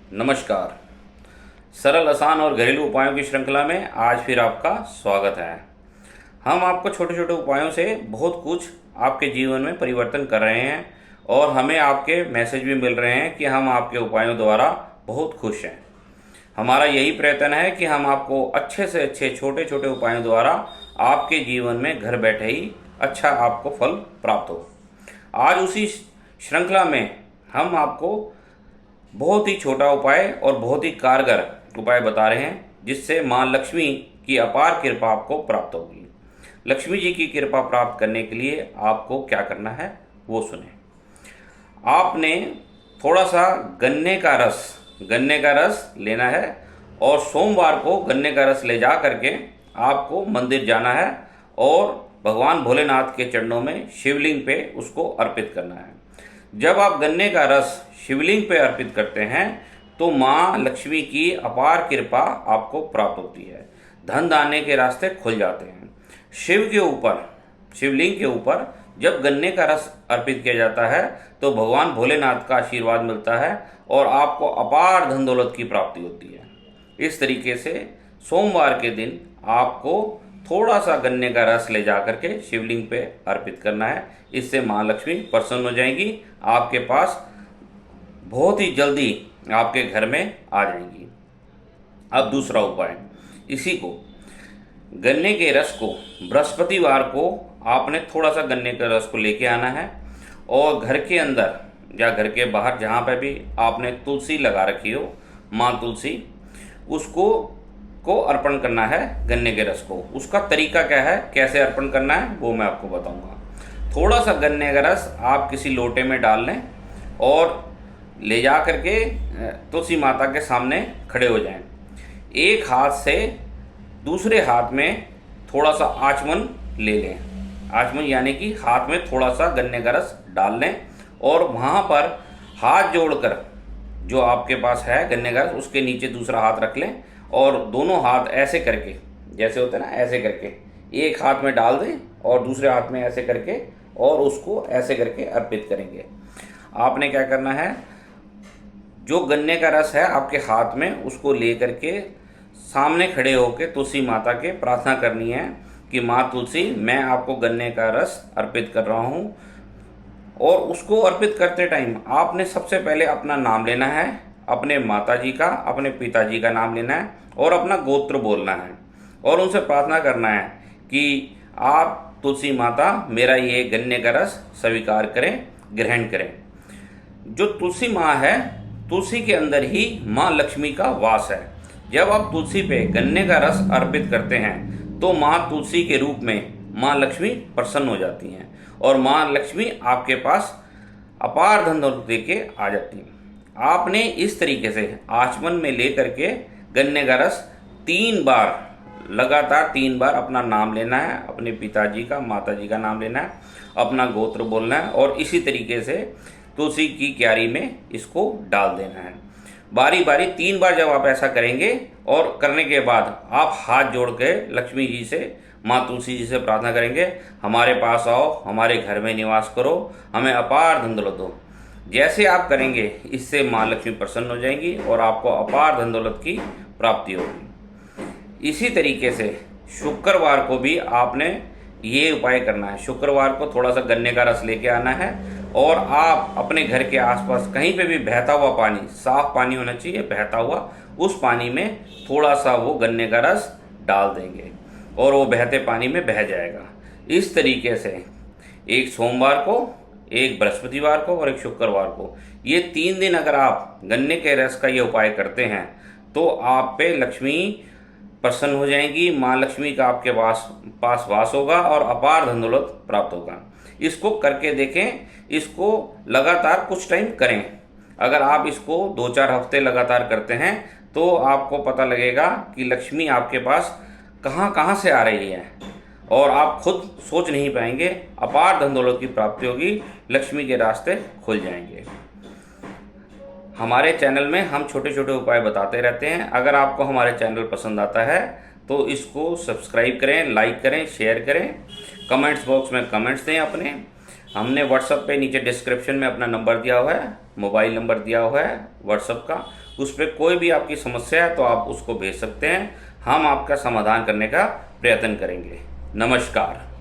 नमस्कार। सरल, आसान और घरेलू उपायों की श्रृंखला में आज फिर आपका स्वागत है। हम आपको छोटे छोटे उपायों से बहुत कुछ आपके जीवन में परिवर्तन कर रहे हैं और हमें आपके मैसेज भी मिल रहे हैं कि हम आपके उपायों द्वारा बहुत खुश हैं। हमारा यही प्रयत्न है कि हम आपको अच्छे से अच्छे छोटे छोटे उपायों द्वारा आपके जीवन में घर बैठे ही अच्छा आपको फल प्राप्त हो। आज उसी श्रृंखला में हम आपको बहुत ही छोटा उपाय और बहुत ही कारगर उपाय बता रहे हैं जिससे माँ लक्ष्मी की अपार कृपा आपको प्राप्त होगी। लक्ष्मी जी की कृपा प्राप्त करने के लिए आपको क्या करना है वो सुने। आपने थोड़ा सा गन्ने का रस लेना है और सोमवार को गन्ने का रस ले जा करके आपको मंदिर जाना है और भगवान भोलेनाथ के चरणों में शिवलिंग पे उसको अर्पित करना है। जब आप गन्ने का रस शिवलिंग पे अर्पित करते हैं तो माँ लक्ष्मी की अपार कृपा आपको प्राप्त होती है। धन दाने के रास्ते खुल जाते हैं। शिवलिंग के ऊपर जब गन्ने का रस अर्पित किया जाता है तो भगवान भोलेनाथ का आशीर्वाद मिलता है और आपको अपार धन दौलत की प्राप्ति होती है। इस तरीके से सोमवार के दिन आपको थोड़ा सा गन्ने का रस ले जा करके शिवलिंग पे अर्पित करना है। इससे माँ लक्ष्मी प्रसन्न हो जाएंगी, आपके पास बहुत ही जल्दी आपके घर में आ जाएंगी। अब दूसरा उपाय, इसी को गन्ने के रस को बृहस्पतिवार को आपने थोड़ा सा गन्ने के रस को लेके आना है और घर के अंदर या घर के बाहर जहाँ पे भी आपने तुलसी लगा रखी हो, माँ तुलसी, उसको अर्पण करना है गन्ने के रस को। उसका तरीका क्या है, कैसे अर्पण करना है वो मैं आपको बताऊंगा। थोड़ा सा गन्ने का रस आप किसी लोटे में डाल लें और ले जा करके तुलसी माता के सामने खड़े हो जाएं। एक हाथ से दूसरे हाथ में थोड़ा सा आचमन ले लें। आचमन यानी कि हाथ में थोड़ा सा गन्ने का रस डाल लें और वहाँ पर हाथ जोड़कर जो आपके पास है गन्ने का रस उसके नीचे दूसरा हाथ रख लें और दोनों हाथ ऐसे करके, जैसे होते हैं ना, ऐसे करके एक हाथ में डाल दें और दूसरे हाथ में ऐसे करके और उसको ऐसे करके अर्पित करेंगे। आपने क्या करना है, जो गन्ने का रस है आपके हाथ में उसको ले करके सामने खड़े होकर तुलसी माता के प्रार्थना करनी है कि माँ तुलसी, मैं आपको गन्ने का रस अर्पित कर रहा हूँ। और उसको अर्पित करते टाइम आपने सबसे पहले अपना नाम लेना है, अपने माताजी का, अपने पिताजी का नाम लेना है और अपना गोत्र बोलना है और उनसे प्रार्थना करना है कि आप तुलसी माता मेरा ये गन्ने का रस स्वीकार करें, ग्रहण करें। जो तुलसी माँ है, तुलसी के अंदर ही माँ लक्ष्मी का वास है। जब आप तुलसी पे गन्ने का रस अर्पित करते हैं तो माँ तुलसी के रूप में माँ लक्ष्मी प्रसन्न हो जाती हैं और माँ लक्ष्मी आपके पास अपार धन दौलत देके आ जाती हैं। आपने इस तरीके से आचमन में ले करके गन्ने का रस 3 बार, लगातार 3 बार अपना नाम लेना है, अपने पिताजी का, माताजी का नाम लेना है, अपना गोत्र बोलना है और इसी तरीके से तुलसी की क्यारी में इसको डाल देना है। बारी बारी 3 बार जब आप ऐसा करेंगे और करने के बाद आप हाथ जोड़ के लक्ष्मी जी से, माँ तुलसी जी से प्रार्थना करेंगे, हमारे पास आओ, हमारे घर में निवास करो, हमें अपार धन दौलत दो। जैसे आप करेंगे इससे माँ लक्ष्मी प्रसन्न हो जाएंगी और आपको अपार धन दौलत की प्राप्ति होगी। इसी तरीके से शुक्रवार को भी आपने ये उपाय करना है। शुक्रवार को थोड़ा सा गन्ने का रस लेके आना है और आप अपने घर के आसपास कहीं पे भी बहता हुआ पानी, साफ पानी होना चाहिए, बहता हुआ, उस पानी में थोड़ा सा वो गन्ने का रस डाल देंगे और वो बहते पानी में बह जाएगा। इस तरीके से एक सोमवार को, एक बृहस्पतिवार को और एक शुक्रवार को, ये 3 दिन अगर आप गन्ने के रस का ये उपाय करते हैं तो आप पे लक्ष्मी प्रसन्न हो जाएंगी, माँ लक्ष्मी का आपके पास वास होगा और अपार धन दौलत प्राप्त होगा। इसको करके देखें, इसको लगातार कुछ टाइम करें। अगर आप इसको 2-4 हफ्ते लगातार करते हैं तो आपको पता लगेगा कि लक्ष्मी आपके पास कहाँ कहाँ से आ रही है और आप खुद सोच नहीं पाएंगे, अपार धन दौलत की प्राप्ति होगी, लक्ष्मी के रास्ते खुल जाएंगे। हमारे चैनल में हम छोटे छोटे उपाय बताते रहते हैं। अगर आपको हमारे चैनल पसंद आता है तो इसको सब्सक्राइब करें, लाइक करें, शेयर करें, कमेंट्स बॉक्स में कमेंट्स दें अपने। हमने व्हाट्सएप पे नीचे डिस्क्रिप्शन में अपना नंबर दिया हुआ है, मोबाइल नंबर दिया हुआ है व्हाट्सएप का, उस पर कोई भी आपकी समस्या है तो आप उसको भेज सकते हैं, हम आपका समाधान करने का प्रयत्न करेंगे। नमस्कार।